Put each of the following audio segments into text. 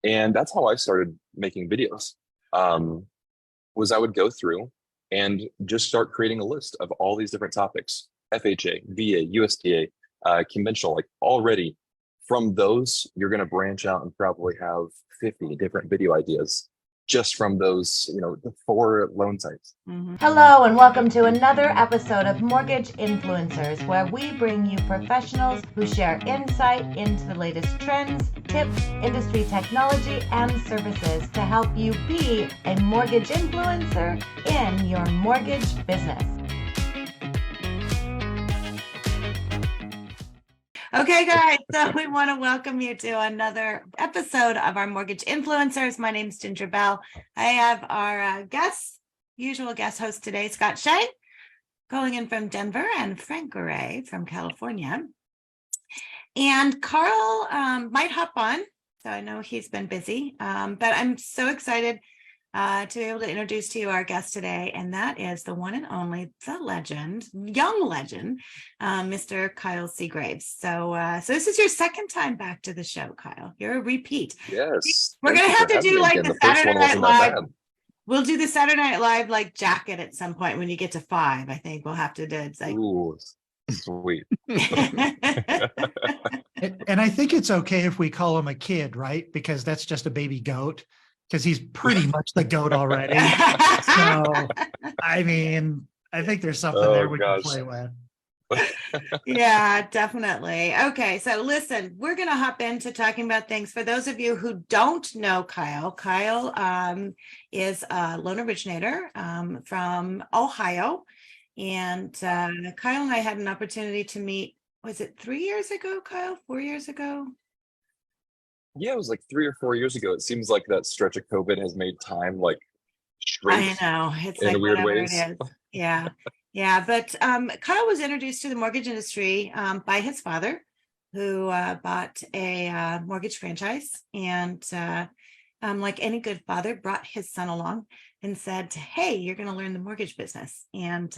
And that's how I started making videos. Um, was I would go through and just start creating a list of all these different topics, FHA, VA, USDA, conventional, like already from those, you're going to branch out and probably have 50 different video ideas just from those, the four loan types. Hello, and welcome to another episode of Mortgage Influencers, where we bring you professionals who share insight into the latest trends, tips, industry technology, and services to help you be a mortgage influencer in your mortgage business. Okay, guys, so we want to welcome you to another episode of our Mortgage Influencers. My name is Ginger Bell. I have our usual guest host today, Scott Schang, calling in from Denver, and Frank Garay from California. And Carl might hop on, so I know he's been busy, but I'm so excited to be able to introduce to you our guest today, and that is the one and only, the legend, young legend, Mr. Kyle Seagraves. So this is your second time back to the show, Kyle. You're a repeat. Yes. We're going to have to do like the Saturday Night Live. We'll do the Saturday Night Live like jacket at some point when you get to 5. I think we'll have to do it. It's like, ooh, sweet. And I think it's okay if we call him a kid, right? Because that's just a baby goat, because he's pretty much the goat already. So, I mean, I think there's something there we can play with. Yeah, definitely. Okay, so listen, we're going to hop into talking about things. For those of you who don't know Kyle, is a loan originator from Ohio. And Kyle and I had an opportunity to meet, was it 3 years ago, Kyle? 4 years ago? Yeah, it was like 3 or 4 years ago. It seems like that stretch of COVID has made time like shrink. I know. It's in like weird whatever ways. it is. Yeah. Yeah. But Kyle was introduced to the mortgage industry by his father, who bought a mortgage franchise. And like any good father, brought his son along and said, hey, you're going to learn the mortgage business. And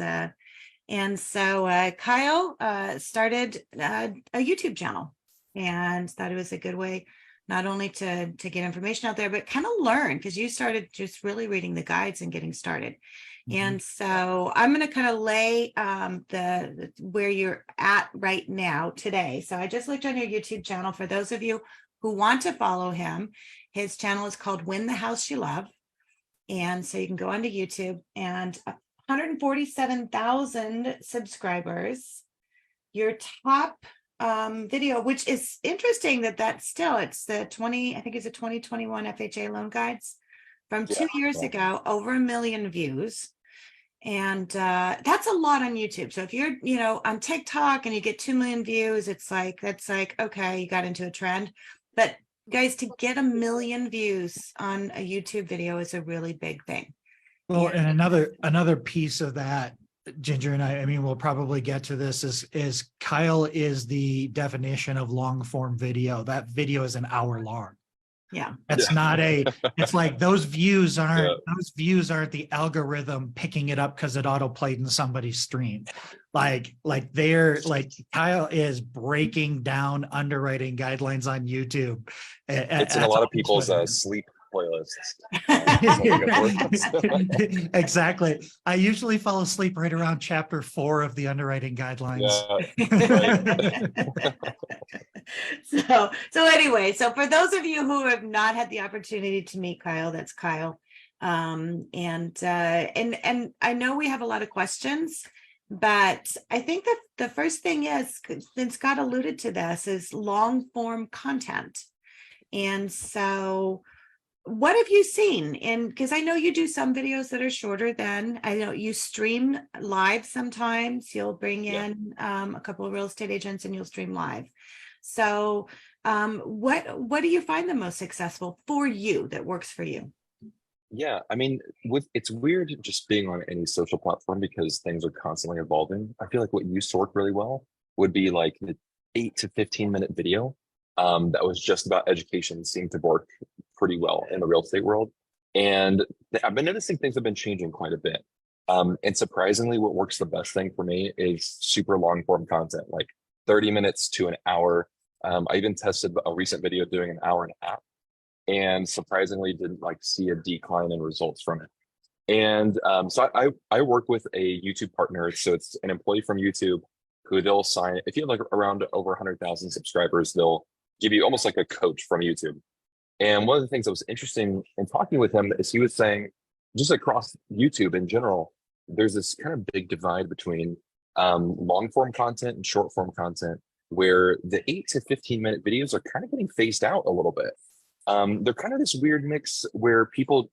so Kyle started a YouTube channel and thought it was a good way not only to get information out there, but kind of learn, because you started just really reading the guides and getting started. Mm-hmm. And so I'm going to kind of lay the where you're at right now today. So I just looked on your YouTube channel. For those of you who want to follow him, his channel is called Win the House You Love. And so you can go onto YouTube, and 147,000 subscribers. Your top video, which is interesting it's the 2021 FHA loan guides from 2 years ago, over 1 million views. And that's a lot on YouTube. So if you're, on TikTok and you get 2 million views, that's like, okay, you got into a trend. But guys, to get 1 million views on a YouTube video is a really big thing. Well, and another piece of that, Ginger, and I mean, we'll probably get to this, is Kyle is the definition of long form video. That video is an hour long. Yeah. It's not it's like those views aren't the algorithm picking it up because it auto played in somebody's stream. Like Kyle is breaking down underwriting guidelines on YouTube. It's in a lot of people's sleep playlists. Exactly. I usually fall asleep right around chapter 4 of the underwriting guidelines. Yeah, so anyway, so for those of you who have not had the opportunity to meet Kyle, that's Kyle. And I know we have a lot of questions, but I think that the first thing is, since Scott alluded to this, is long form content. And so what have you seen? And because I know you do some videos that are shorter than, I know you stream live sometimes. You'll bring in a couple of real estate agents and you'll stream live. So what do you find the most successful for you, that works for you? Yeah, I mean, it's weird just being on any social platform because things are constantly evolving. I feel like what used to work really well would be like the 8 to 15-minute video that was just about education seemed to work pretty well in the real estate world. And I've been noticing things have been changing quite a bit. And surprisingly, what works the best thing for me is super long form content, like 30 minutes to an hour. I even tested a recent video doing an hour and a half. and surprisingly didn't like see a decline in results from it. And so I work with a YouTube partner. So it's an employee from YouTube who they'll sign. If you have like around over 100,000 subscribers, they'll give you almost like a coach from YouTube. And one of the things that was interesting in talking with him is he was saying, just across YouTube in general, there's this kind of big divide between long form content and short form content, where the 8 to 15-minute videos are kind of getting phased out a little bit. They're kind of this weird mix where people,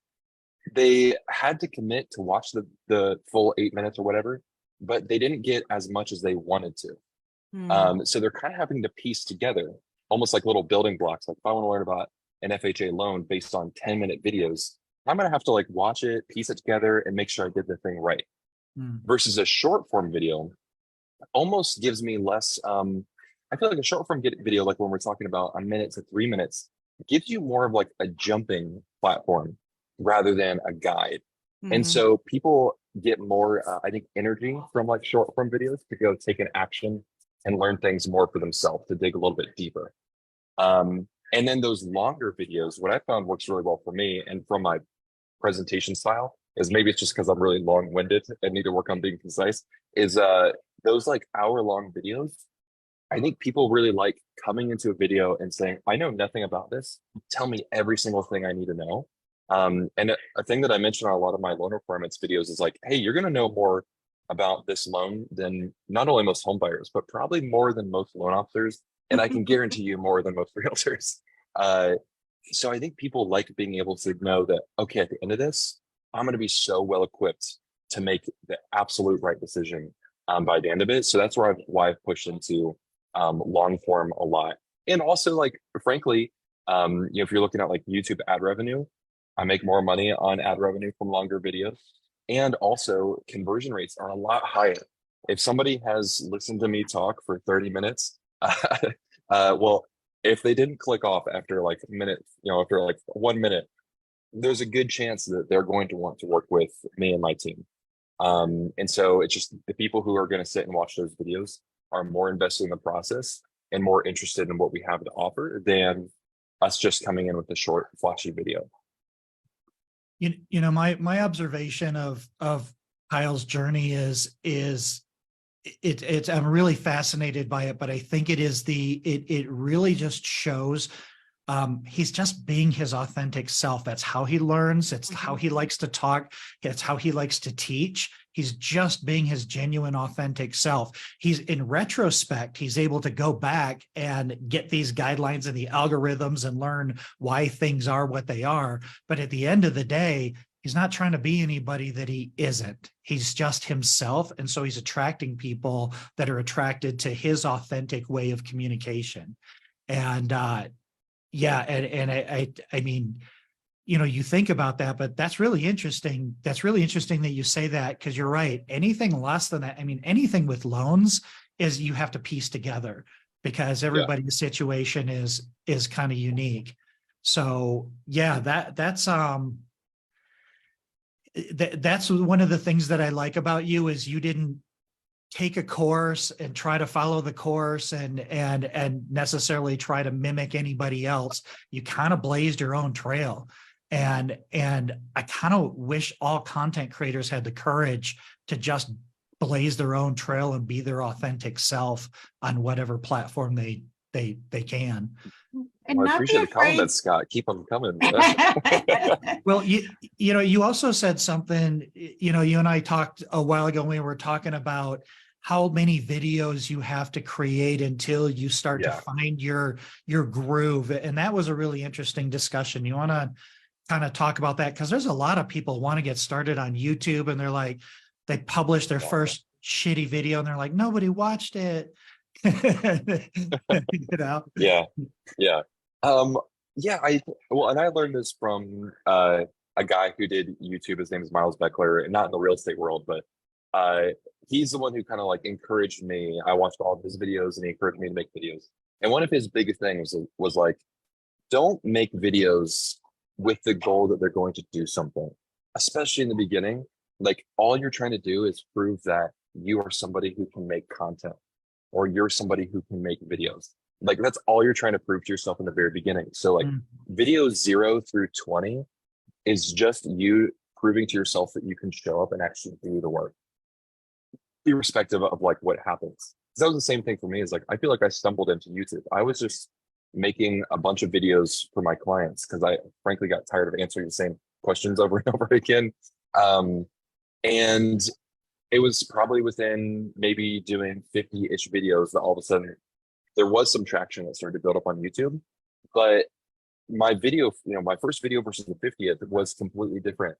they had to commit to watch the full 8 minutes or whatever, but they didn't get as much as they wanted to. So they're kind of having to piece together almost like little building blocks. Like if I want to learn about an FHA loan based on 10-minute videos, I'm going to have to like watch it, piece it together, and make sure I did the thing right. Versus a short form video almost gives me less, I feel like a short form video, like when we're talking about a minute to 3 minutes, gives you more of like a jumping platform rather than a guide. And so people get more, I think, energy from like short form videos to go take an action and learn things more for themselves, to dig a little bit deeper. And then those longer videos, what I found works really well for me and from my presentation style is, maybe it's just because I'm really long-winded and need to work on being concise, is those like hour-long videos. I think people really like coming into a video and saying, I know nothing about this. Tell me every single thing I need to know. And a thing that I mentioned on a lot of my loan requirements videos is like, hey, you're going to know more about this loan than not only most home buyers, but probably more than most loan officers. And I can guarantee you more than most realtors. So I think people like being able to know that, okay, at the end of this, I'm going to be so well equipped to make the absolute right decision by the end of it. So that's why I've pushed into long form a lot. And also, like, frankly, if you're looking at like YouTube ad revenue, I make more money on ad revenue from longer videos. And also conversion rates are a lot higher. If somebody has listened to me talk for 30 minutes, well, if they didn't click off after like a minute, after like 1 minute, there's a good chance that they're going to want to work with me and my team. And so it's just the people who are going to sit and watch those videos are more invested in the process and more interested in what we have to offer than us just coming in with a short, flashy video. My observation of Kyle's journey is it's I'm really fascinated by it, but I think it really just shows he's just being his authentic self. That's how he learns. It's how he likes to talk. It's how he likes to teach. He's just being his genuine, authentic self. He's, in retrospect, he's able to go back and get these guidelines and the algorithms and learn why things are what they are. But at the end of the day, he's not trying to be anybody that he isn't. He's just himself. And so he's attracting people that are attracted to his authentic way of communication. And yeah, and I mean, you think about that, but that's really interesting. That's really interesting that you say that, because you're right. Anything less than that, I mean, anything with loans is you have to piece together, because everybody's situation is kind of unique. So yeah, that's one of the things that I like about you is you didn't take a course and try to follow the course and necessarily try to mimic anybody else. You kind of blazed your own trail. And I kind of wish all content creators had the courage to just blaze their own trail and be their authentic self on whatever platform they can. And I appreciate the comments, Scott. Keep them coming. Well, you also said something, you and I talked a while ago when we were talking about how many videos you have to create until you start to find your groove. And that was a really interesting discussion. You want to kind of talk about that? Because there's a lot of people want to get started on YouTube and they're like, they publish their first shitty video and they're like, nobody watched it. Yeah. And I learned this from a guy who did YouTube. His name is Miles Beckler, and not in the real estate world, but he's the one who kind of like encouraged me. I watched all of his videos and he encouraged me to make videos. And one of his biggest things was like, don't make videos with the goal that they're going to do something, especially in the beginning. Like, all you're trying to do is prove that you are somebody who can make content, or you're somebody who can make videos. like that's all you're trying to prove to yourself in the very beginning. So like video 0 through 20 is just you proving to yourself that you can show up and actually do the work, irrespective of like what happens. That was the same thing for me. Is like I feel like I stumbled into YouTube. I was just making a bunch of videos for my clients because I frankly got tired of answering the same questions over and over again. And it was probably within maybe doing 50-ish videos that all of a sudden there was some traction that started to build up on YouTube. But my video, my first video versus the 50th was completely different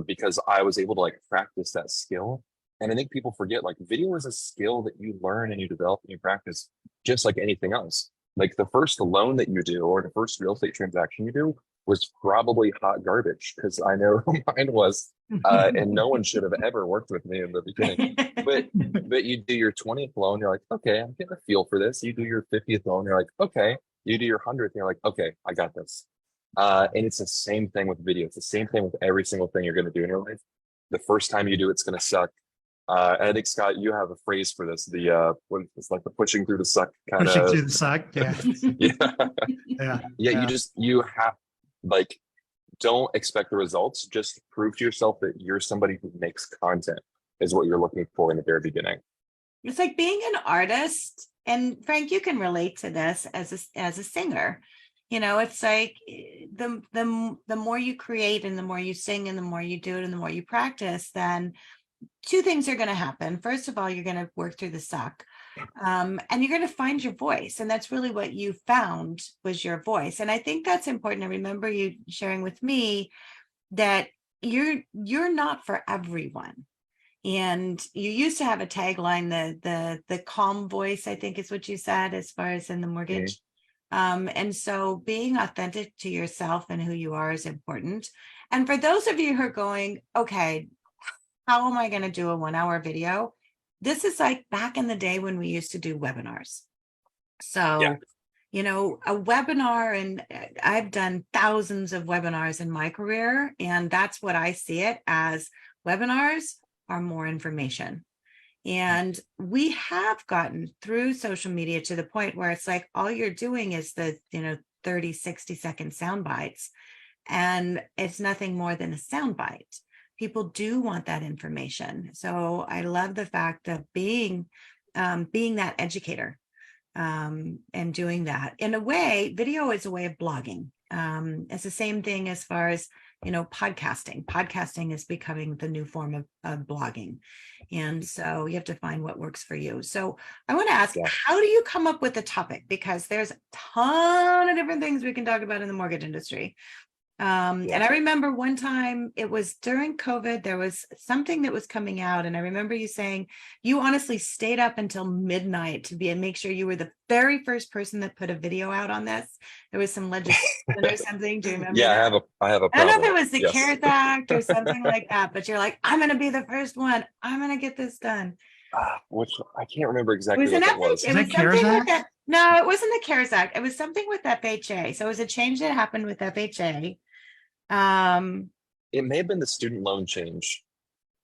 because I was able to like practice that skill. And I think people forget like video is a skill that you learn and you develop and you practice just like anything else. Like the first loan that you do or the first real estate transaction you do was probably hot garbage because I know mine was, and no one should have ever worked with me in the beginning. But you do your 20th loan, you're like, okay, I'm getting a feel for this. You do your 50th loan, you're like, okay. You do your 100th, you're like, okay, I got this. And it's the same thing with video. It's the same thing with every single thing you're going to do in your life. The first time you do, it's going to suck. And I think Scott, you have a phrase for this. It's like the pushing through the suck kind of. Pushing through the suck, yeah. Yeah. You have like, don't expect the results. Just prove to yourself that you're somebody who makes content is what you're looking for in the very beginning. It's like being an artist, and Frank, you can relate to this as a singer. It's like the more you create and the more you sing and the more you do it and the more you practice, then two things are going to happen. First of all, you're going to work through the suck, and you're going to find your voice. And that's really what you found was your voice. And I think that's important. I remember you sharing with me that you're not for everyone. And you used to have a tagline, the calm voice, I think is what you said, as far as in the mortgage. And so being authentic to yourself and who you are is important. And for those of you who are going, okay, how am I going to do a 1-hour video? This is like back in the day when we used to do webinars. So, a webinar, and I've done thousands of webinars in my career, and that's what I see it as. Webinars are more information. And we have gotten through social media to the point where it's like all you're doing is the 30, 60-second sound bites, and it's nothing more than a sound bite. People do want that information. So I love the fact of being that educator and doing that. In a way, video is a way of blogging. It's the same thing as far as podcasting is becoming the new form of blogging. And so you have to find what works for you. So I want to ask, how do you come up with a topic? Because there's a ton of different things we can talk about in the mortgage industry. And I remember one time, it was during COVID, there was something that was coming out. And I remember you saying you honestly stayed up until midnight to make sure you were the very first person that put a video out on this. There was some legislation or something. Do you remember? Yeah, that? I have a problem. I don't know if it was the CARES Act or something like that, but you're like, I'm going to be the first one. I'm going to get this done. Which I can't remember exactly what it was. It was something with that. No, it wasn't the CARES Act. It was something with FHA. So it was a change that happened with FHA. It may have been the student loan change.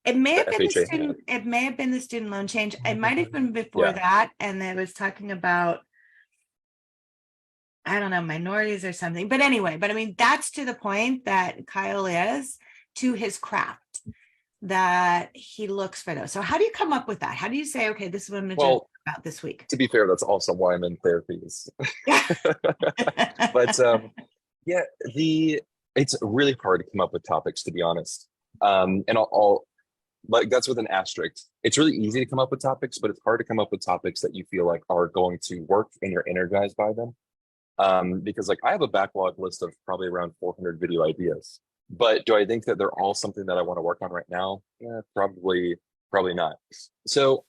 It may have been the student loan change. It might have been before that, and it was talking about, I don't know, minorities or something. But anyway, I mean, that's to the point that Kyle is to his craft, that he looks for those. So how do you come up with that? How do you say, okay, this is what I'm going to talk about this week? To be fair, that's also why I'm in therapy. But it's really hard to come up with topics, to be honest. And I'll like, that's with an asterisk. It's really easy to come up with topics, but it's hard to come up with topics that you feel like are going to work and you're energized by them. Because like I have a backlog list of probably around 400 video ideas, but do I think that they're all something that I want to work on right now? Yeah, probably not. So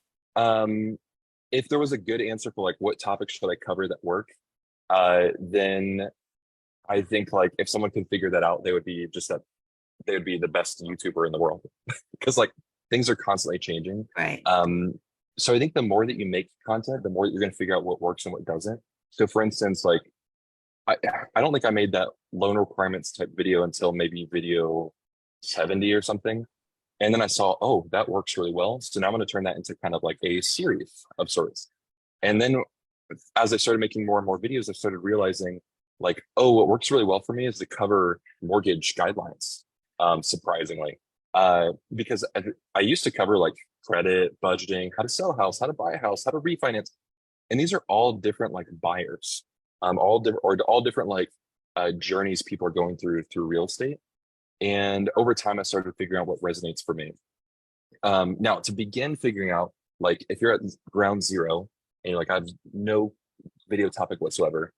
if there was a good answer for like what topics should I cover that work, then I think like if someone can figure that out, they would be the best YouTuber in the world because like things are constantly changing. Right. So I think the more that you make content, the more you're going to figure out what works and what doesn't. So for instance, like I don't think I made that loan requirements type video until maybe video 70 or something. And then I saw, oh, that works really well. So now I'm going to turn that into kind of like a series of sorts. And then as I started making more and more videos, I started realizing like, oh, what works really well for me is to cover mortgage guidelines, surprisingly. Because I used to cover like credit, budgeting, how to sell a house, how to buy a house, how to refinance. And these are all different like buyers, all different or all different like journeys people are going through real estate. And over time, I started figuring out what resonates for me. Now to begin figuring out, like if you're at ground zero and you're like, I have no video topic whatsoever,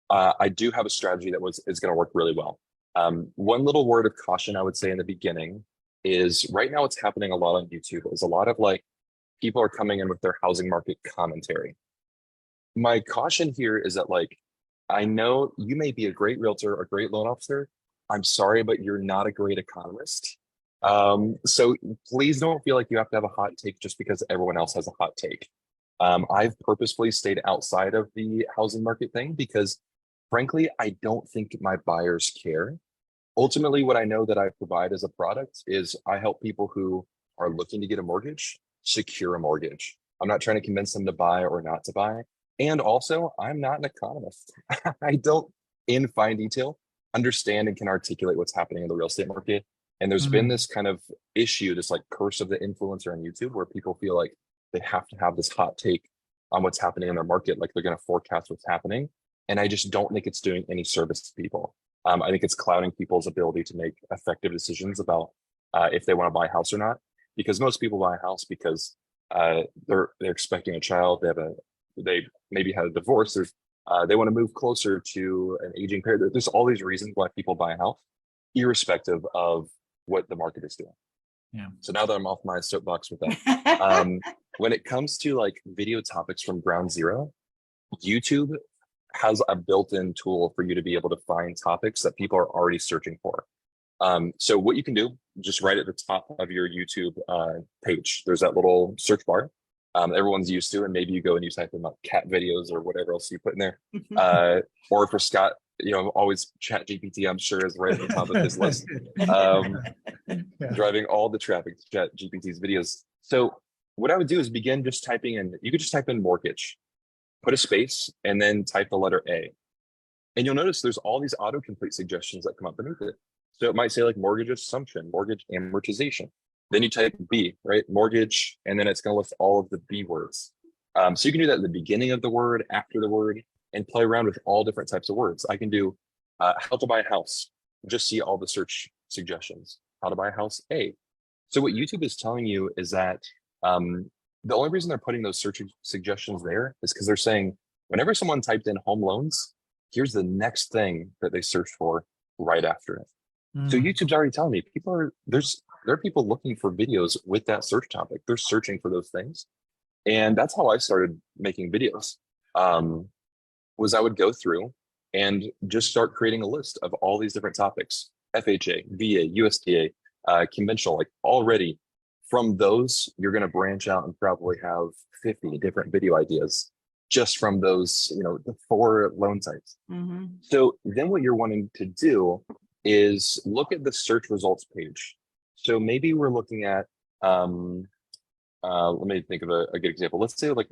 I do have a strategy that is going to work really well. One little word of caution I would say in the beginning is right now what's happening a lot on YouTube is a lot of like people are coming in with their housing market commentary. My caution here is that like, I know you may be a great realtor or great loan officer. I'm sorry, but you're not a great economist. So please don't feel like you have to have a hot take just because everyone else has a hot take. I've purposefully stayed outside of the housing market thing because frankly, I don't think my buyers care. Ultimately, what I know that I provide as a product is I help people who are looking to get a mortgage, secure a mortgage. I'm not trying to convince them to buy or not to buy. And also, I'm not an economist. I don't, in fine detail, understand and can articulate what's happening in the real estate market. And there's been this kind of issue, this like curse of the influencer on YouTube, where people feel like they have to have this hot take on what's happening in their market, like they're going to forecast what's happening. And I just don't think it's doing any service to people. I think it's clouding people's ability to make effective decisions about if they want to buy a house or not. Because most people buy a house because they're expecting a child. They maybe had a divorce. They want to move closer to an aging parent. There's all these reasons why people buy a house, irrespective of what the market is doing. Yeah. So now that I'm off my soapbox with that, when it comes to like video topics from ground zero, YouTube has a built-in tool for you to be able to find topics that people are already searching for. So what you can do, just right at the top of your YouTube page, there's that little search bar everyone's used to, and maybe you go and you type in like cat videos or whatever else you put in there. Or for Scott, always Chat GPT, I'm sure, is right at the top of his list. Driving all the traffic to Chat GPT's videos. So what I would do is begin just typing in, you could just type in mortgage, put a space, and then type the letter A. And you'll notice there's all these autocomplete suggestions that come up beneath it. So it might say like mortgage assumption, mortgage amortization. Then you type B, right? Mortgage, and then it's going to list all of the B words. So you can do that at the beginning of the word, after the word, and play around with all different types of words. I can do how to buy a house, just see all the search suggestions. How to buy a house, A. So what YouTube is telling you is that the only reason they're putting those search suggestions there is because they're saying, whenever someone typed in home loans, here's the next thing that they searched for right after it. So YouTube's already telling me there are people looking for videos with that search topic. They're searching for those things. And that's how I started making videos, was I would go through and just start creating a list of all these different topics, FHA, VA, USDA, conventional, like already from those, you're going to branch out and probably have 50 different video ideas just from those, the 4 loan types. So then what you're wanting to do is look at the search results page. So maybe we're looking at, let me think of a good example. Let's say like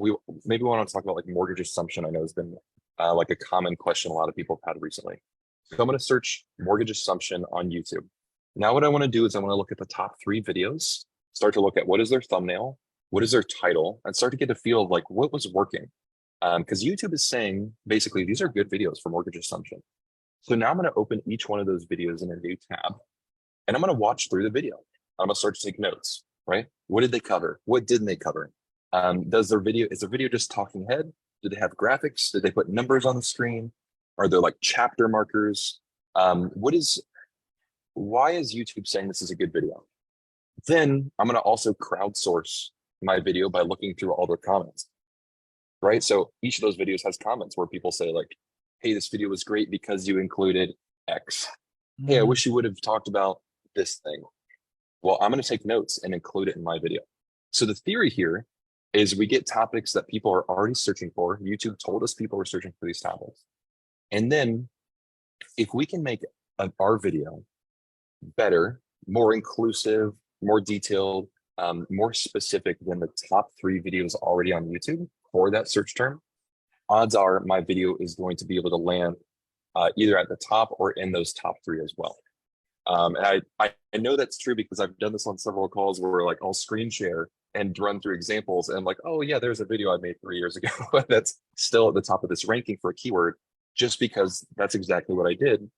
maybe we want to talk about like mortgage assumption. I know has been like a common question a lot of people have had recently. So I'm going to search mortgage assumption on YouTube. Now what I want to do is I want to look at the top 3 videos, start to look at what is their thumbnail, what is their title, and start to get a feel of like what was working. Because YouTube is saying basically these are good videos for mortgage assumption. So now I'm going to open each one of those videos in a new tab, and I'm going to watch through the video. I'm going to start to take notes, right? What did they cover? What didn't they cover? Is their video just talking head? Do they have graphics? Did they put numbers on the screen? Are there like chapter markers? Why is YouTube saying this is a good video? Then I'm going to also crowdsource my video by looking through all their comments, right? So each of those videos has comments where people say like, hey, this video was great because you included X. Hey, I wish you would have talked about this thing. Well, I'm going to take notes and include it in my video. So the theory here is we get topics that people are already searching for. YouTube told us people were searching for these topics. And then if we can make our video better, more inclusive, more detailed, more specific than the top 3 videos already on YouTube for that search term, odds are my video is going to be able to land either at the top or in those top 3 as well. And I know that's true because I've done this on several calls where like I'll screen share and run through examples and I'm like, oh yeah, there's a video I made 3 years ago that's still at the top of this ranking for a keyword, just because that's exactly what I did.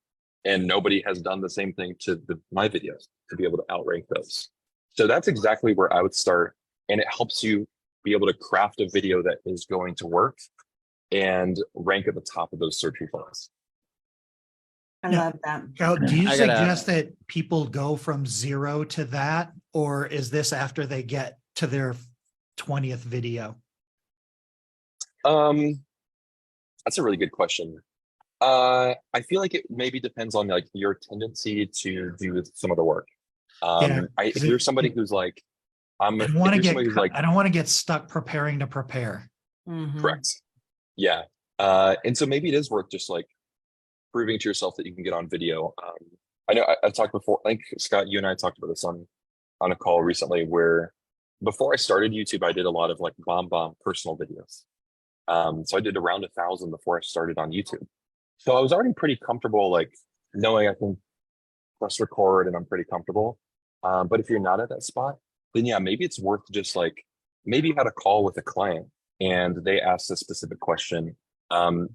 And nobody has done the same thing to my videos to be able to outrank those. So that's exactly where I would start. And it helps you be able to craft a video that is going to work and rank at the top of those search results. I Yeah. love that. Kyle, do you I gotta- suggest that people go from 0 to that, or is this after they get to their 20th video? That's a really good question. I feel like it maybe depends on like your tendency to do some of the work. Yeah, If you're somebody who's like, I don't want to if you're get somebody who's like, I don't want to get stuck preparing to prepare. Mhm. correct. Yeah. And so maybe it is worth just like proving to yourself that you can get on video. I know I've talked before, I think Scott, you and I talked about this on a call recently where before I started YouTube, I did a lot of like bomb personal videos. So I did around 1,000 before I started on YouTube. So I was already pretty comfortable, like knowing I can press record and I'm pretty comfortable. But if you're not at that spot, then yeah, maybe it's worth just like, maybe you had a call with a client and they asked a specific question.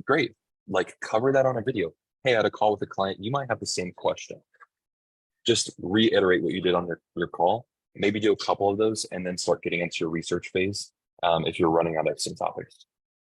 Great, like cover that on a video. Hey, I had a call with a client. You might have the same question. Just reiterate what you did on your call. Maybe do a couple of those and then start getting into your research phase if you're running out of some topics.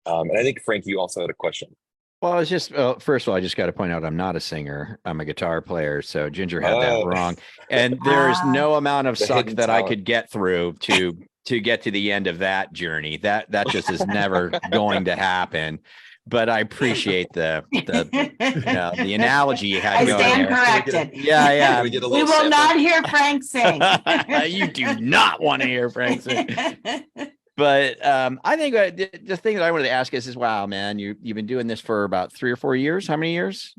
And I think, Frank, you also had a question. Well, it's just, first of all, I just got to point out I'm not a singer. I'm a guitar player. So Ginger had that wrong. And there is no amount of The suck hidden that I talent. could get through to get to the end of that journey. That just is never going to happen. But I appreciate the analogy you had I going stand there. corrected. Yeah, yeah. Can we get a We little will sample? not hear Frank sing. You do not want to hear Frank sing. But I think the thing that I wanted to ask is wow, man, you've been doing this for about 3 or 4 years. How many years?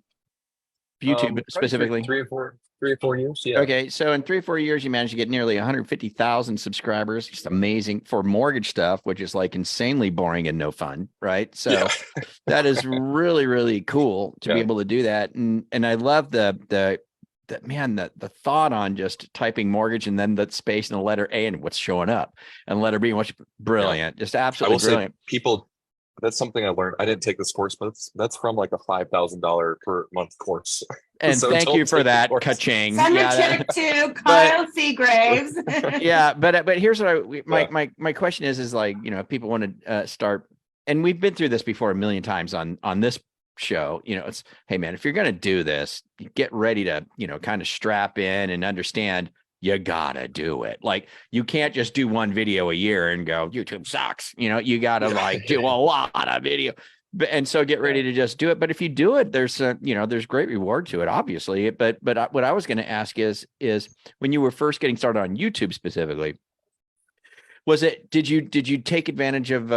YouTube Probably specifically? 3 or 4 years. Yeah. Okay, so in 3 or 4 years, you managed to get nearly 150,000 subscribers. Just amazing for mortgage stuff, which is like insanely boring and no fun, right? So Yeah. that is really, really cool to be Yeah. able to do that. And I love the thought on just typing mortgage and then the space and the letter A and what's showing up and letter B, which brilliant, just I absolutely will brilliant. say people, that's something I learned. I didn't take this course, but that's from like a $5,000 per month course. And So thank don't you for take the that, course. ka-ching. Send a Yeah, check to Kyle Seagraves. yeah, but here's what my question is like, if people want to start, and we've been through this before a million times on this show, it's, hey man, if you're going to do this, get ready to, kind of strap in and understand you gotta do it. Like you can't just do one video a year and go, YouTube sucks. You gotta like do a lot of video. And so get ready to just do it. But if you do it, there's there's great reward to it, obviously. But what I was going to ask is when you were first getting started on YouTube specifically, did you take advantage of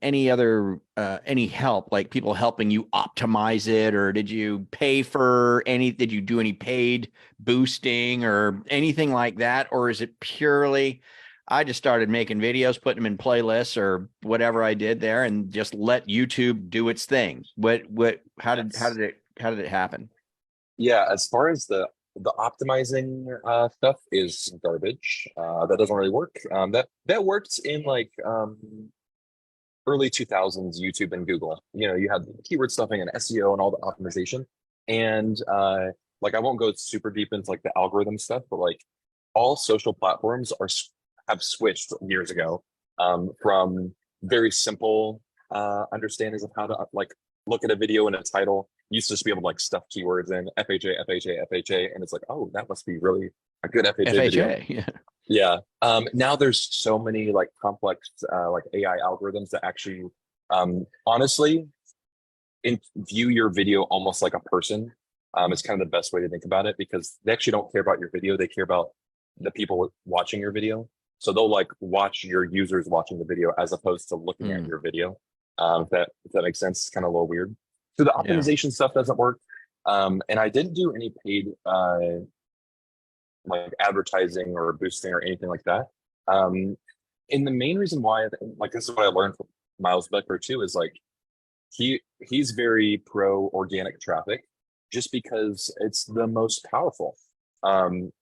any other any help, like people helping you optimize it, or did you did you do any paid boosting or anything like that? Or is it purely, I just started making videos, putting them in playlists or whatever I did there and just let YouTube do its thing? How did it happen? Yeah, as far as the optimizing stuff is garbage. That doesn't really work. That worked in like early 2000s YouTube and Google. You had keyword stuffing and SEO and all the optimization. And like I won't go super deep into like the algorithm stuff, but like all social platforms have switched years ago from very simple understandings of how to like look at a video and a title. Used to just be able to like stuff keywords in FHA, and it's like, oh, that must be really a good FHA video. Yeah. Yeah. Now there's so many like complex like AI algorithms that actually honestly view your video almost like a person. It's kind of the best way to think about it, because they actually don't care about your video. They care about the people watching your video. So they'll like watch your users watching the video as opposed to looking at your video. If that makes sense. It's kind of a little weird. So the optimization stuff doesn't work. And I didn't do any paid like advertising or boosting or anything like that. And the main reason why, like this is what I learned from Miles Beckler too, is like he's very pro organic traffic just because it's the most powerful.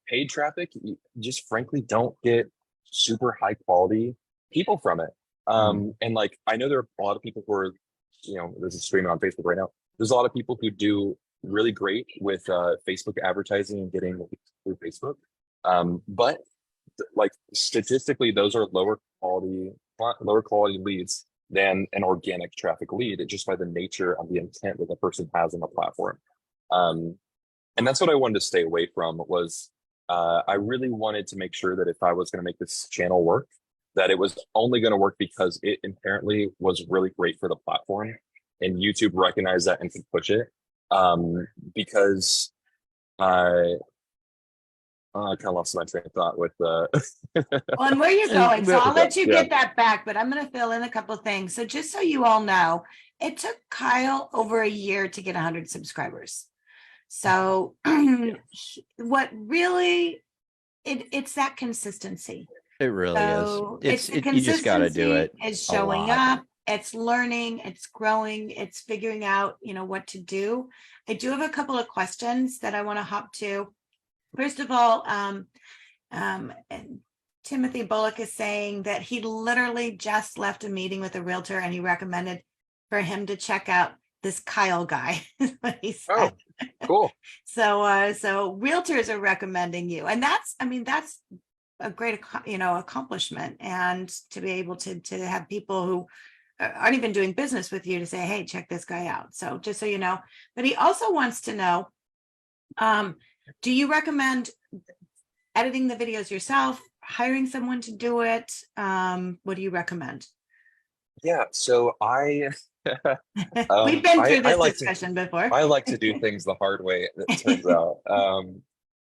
Paid traffic, you just frankly don't get super high quality people from it. And like, I know there are a lot of people who are, this is streaming on Facebook right now. There's a lot of people who do really great with Facebook advertising and getting through Facebook. But like statistically, those are lower quality leads than an organic traffic lead, just by the nature of the intent that the person has on the platform. And that's what I wanted to stay away from was I really wanted to make sure that if I was going to make this channel work, that it was only going to work because it inherently was really great for the platform, and YouTube recognized that and could push it. Because I kind of lost my train of thought with Well, and where you're going, so I'll let you Yeah. get that back, but I'm going to fill in a couple of things. So just so you all know, it took Kyle over a year to get 100 subscribers. So what really, it's that consistency. It really So is. the You just got to do it. It's a showing lot. up, it's learning, it's growing, it's figuring out, what to do. I do have a couple of questions that I want to hop to. First of all, and Timothy Bullock is saying that he literally just left a meeting with a realtor and he recommended for him to check out this Kyle guy. Is what he said. Oh, cool. So realtors are recommending you, and that's a great, accomplishment. And to be able to have people who aren't even doing business with you to say, hey, check this guy out. So just so you know, but he also wants to know, do you recommend editing the videos yourself, hiring someone to do it? What do you recommend? Yeah, so We've been through this discussion before. I like to do things the hard way, it turns out.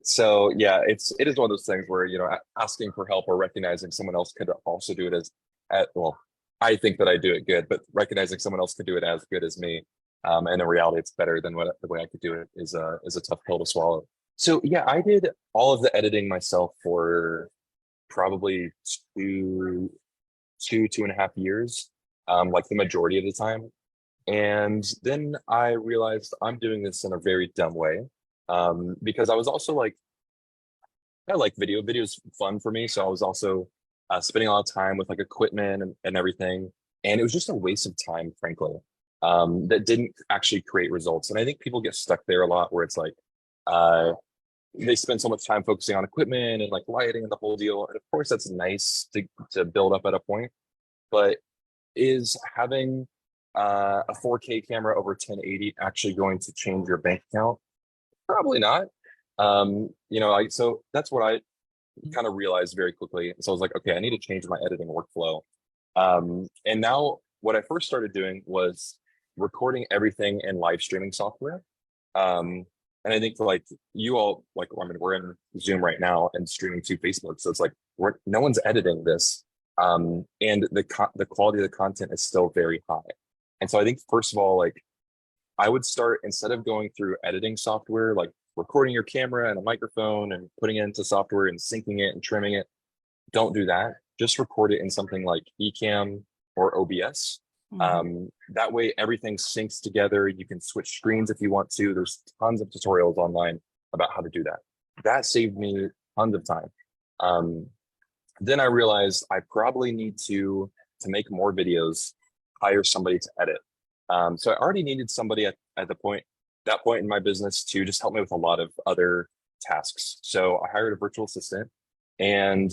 So yeah, it is one of those things where, asking for help or recognizing someone else could also do it well, I think that I do it good, but recognizing someone else could do it as good as me. And in reality, it's better than the way I could do it is a tough pill to swallow. So yeah, I did all of the editing myself for probably 2.5 years, like the majority of the time. And then I realized I'm doing this in a very dumb way, because I was also like, I like video's fun for me. So I was also spending a lot of time with like equipment and everything. And it was just a waste of time, frankly, that didn't actually create results. And I think people get stuck there a lot where it's like, they spend so much time focusing on equipment and like lighting and the whole deal. And of course that's nice to build up at a point, but is having a 4K camera over 1080 actually going to change your bank account? Probably not. So that's what I kind of realized very quickly. So I was like, okay, I need to change my editing workflow. And now what I first started doing was recording everything in live streaming software. And I think like you all, like, we're in Zoom right now and streaming to Facebook. So it's like, no one's editing this. And the quality of the content is still very high. And so I think, first of all, like, I would start, instead of going through editing software, like recording your camera and a microphone and putting it into software and syncing it and trimming it, don't do that. Just record it in something like Ecamm or OBS. That way everything syncs together. You can switch screens if you want to. There's tons of tutorials online about how to do that. That saved me tons of time. Then I realized I probably need to make more videos, hire somebody to edit. So I already needed somebody at that point in my business to just help me with a lot of other tasks. So I hired a virtual assistant and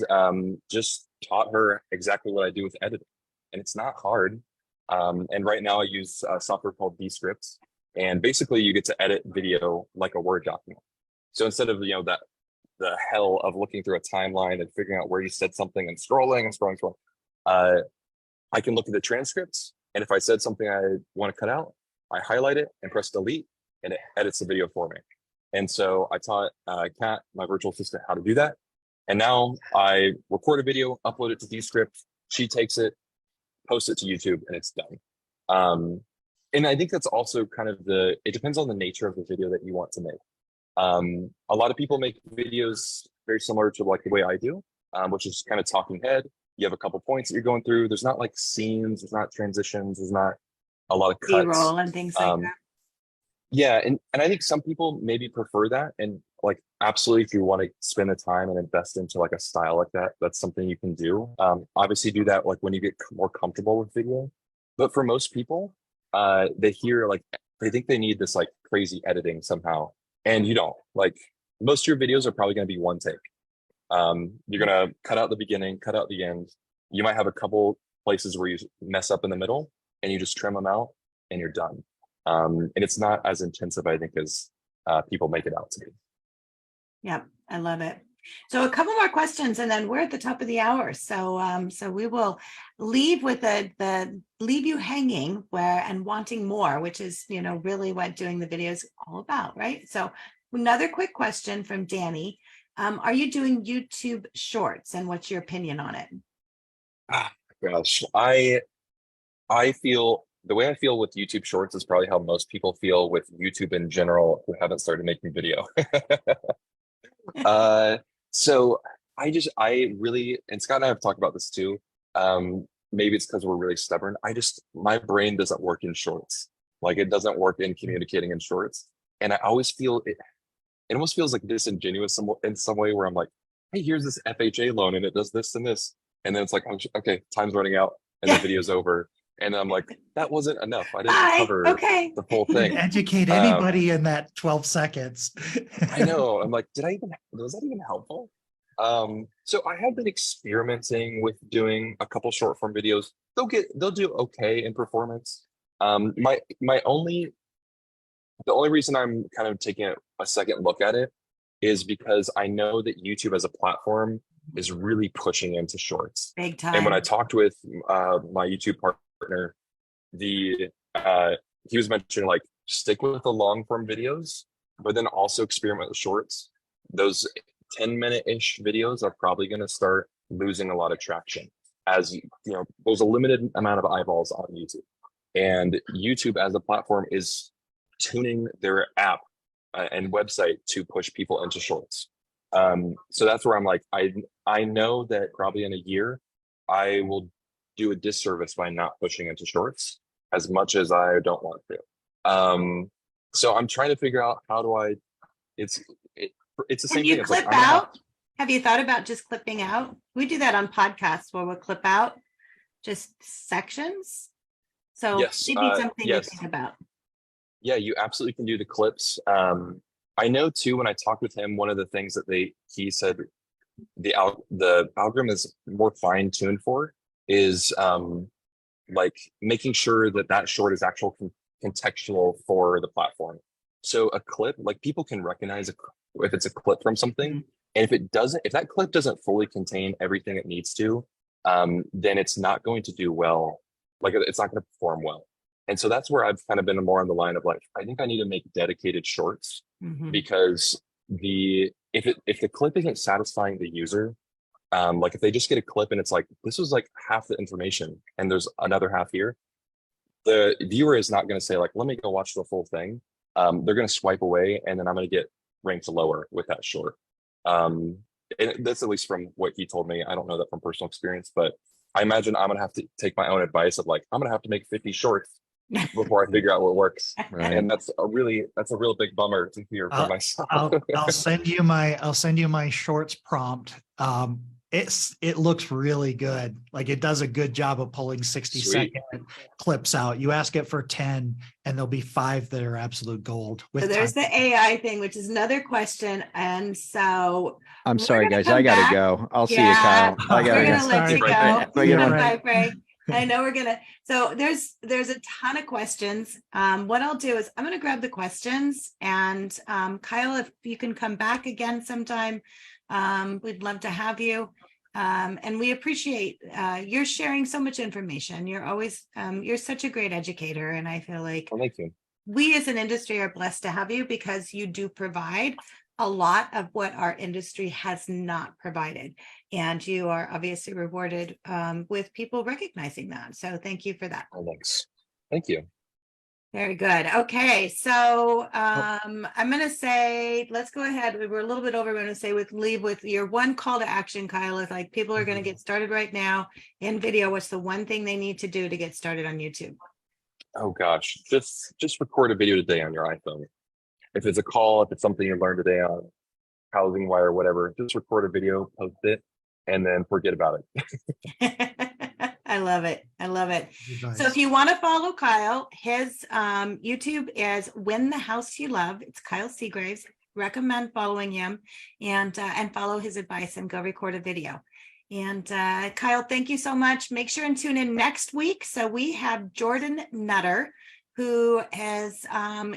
just taught her exactly what I do with editing. And it's not hard. And right now I use a software called Descript. And basically you get to edit video like a Word document. So instead of, the hell of looking through a timeline and figuring out where you said something and scrolling, I can look at the transcripts. And if I said something I want to cut out, I highlight it and press delete, and it edits the video for me. And so I taught Kat, my virtual assistant, how to do that. And now I record a video, upload it to Descript. She takes it, posts it to YouTube, and it's done. And I think that's also kind of it depends on the nature of the video that you want to make. A lot of people make videos very similar to like the way I do, which is kind of talking head. You have a couple points that you're going through. There's not like scenes, there's not transitions, there's not a lot of cuts. B-roll and things like that. Yeah, and I think some people maybe prefer that, and like absolutely, if you want to spend the time and invest into like a style like that, that's something you can do. Obviously, do that like when you get more comfortable with video. But for most people, they hear like they think they need this like crazy editing somehow, and you don't. Like most of your videos are probably going to be one take. You're gonna cut out the beginning, cut out the end. You might have a couple places where you mess up in the middle, and you just trim them out, and you're done. And it's not as intensive, I think, as people make it out to be. Yep, I love it. So a couple more questions, and then we're at the top of the hour. So so we will leave with the leave you hanging and wanting more, which is really what doing the video is all about, right? So another quick question from Danny: are you doing YouTube Shorts, and what's your opinion on it? Gosh, I feel the way I feel with YouTube Shorts is probably how most people feel with YouTube in general who haven't started making video. So I really, and Scott and I have talked about this too. Maybe it's because we're really stubborn. My brain doesn't work in shorts. Like it doesn't work in communicating in shorts. And I always feel it almost feels like disingenuous in some way where I'm like, hey, here's this FHA loan and it does this and this. And then it's like, okay, time's running out and the video's over. And I'm like, that wasn't enough. I didn't cover the full thing. Educate anybody in that 12 seconds. I know. I'm like, was that even helpful? So I have been experimenting with doing a couple short form videos. They'll do okay in performance. The only reason I'm kind of taking a second look at it is because I know that YouTube as a platform is really pushing into shorts. Big time. And when I talked with my YouTube partner, he was mentioning like stick with the long form videos, but then also experiment with shorts. Those 10-minute-ish videos are probably going to start losing a lot of traction as there's a limited amount of eyeballs on YouTube, and YouTube as a platform is tuning their app and website to push people into shorts. So that's where I'm like, I know that probably in a year I will do a disservice by not pushing into shorts as much as I don't want to. So I'm trying to figure out how do I. It's the same thing. Can you clip out? Have you thought about just clipping out? We do that on podcasts where we'll clip out just sections. So yes, maybe something to think about. Yeah, you absolutely can do the clips. I know too, when I talked with him, one of the things that he said the algorithm is more fine-tuned for is like making sure that short is actual contextual for the platform. So a clip, like people can recognize if it's a clip from something, and if that clip doesn't fully contain everything it needs to, then it's not going to do well. Like it's not going to perform well. And so that's where I've kind of been more on the line of like, I think I need to make dedicated shorts because if the clip isn't satisfying the user, like if they just get a clip and it's like, this was like half the information and there's another half here, the viewer is not going to say like, let me go watch the full thing. They're going to swipe away and then I'm going to get ranked lower with that short. And that's at least from what he told me. I don't know that from personal experience, but I imagine I'm going to have to take my own advice of like, I'm going to have to make 50 shorts before I figure out what works. Right. And that's a real big bummer to hear from myself. I'll send you my shorts prompt. It looks really good. Like it does a good job of pulling 60-second clips out. You ask it for 10 and there'll be 5 that are absolute gold. So there's the AI thing, which is another question. And so I'm sorry, guys. I got to go. I'll see you, Kyle. We're going to let you go. Bye, Frank. I know so there's a ton of questions. What I'll do is I'm going to grab the questions and Kyle, if you can come back again sometime, we'd love to have you. And we appreciate you're sharing so much information. You're always you're such a great educator. And I feel like thank you. We as an industry are blessed to have you because you do provide a lot of what our industry has not provided. And you are obviously rewarded with people recognizing that. So thank you for that. Oh, thanks. Thank you. Very good. Okay. So I'm going to say, let's go ahead. We're a little bit over. I'm going to say leave with your one call to action, Kyle. If like people are going to get started right now in video, what's the one thing they need to do to get started on YouTube? Oh gosh, just record a video today on your iPhone. If it's a call, if it's something you learned today on Housing Wire, whatever, just record a video, post it, and then forget about it. I love it. I love it. Advice. So if you want to follow Kyle, his YouTube is Win the House You Love. It's Kyle Seagraves. Recommend following him and follow his advice and go record a video. And Kyle, thank you so much. Make sure and tune in next week. So we have Jordan Nutter, who is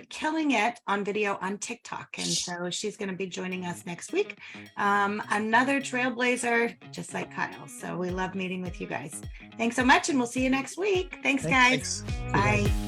killing it on video on TikTok. And so she's going to be joining us next week. Another trailblazer, just like Kyle. So we love meeting with you guys. Thanks so much. And we'll see you next week. Thanks, guys. Thanks. Bye.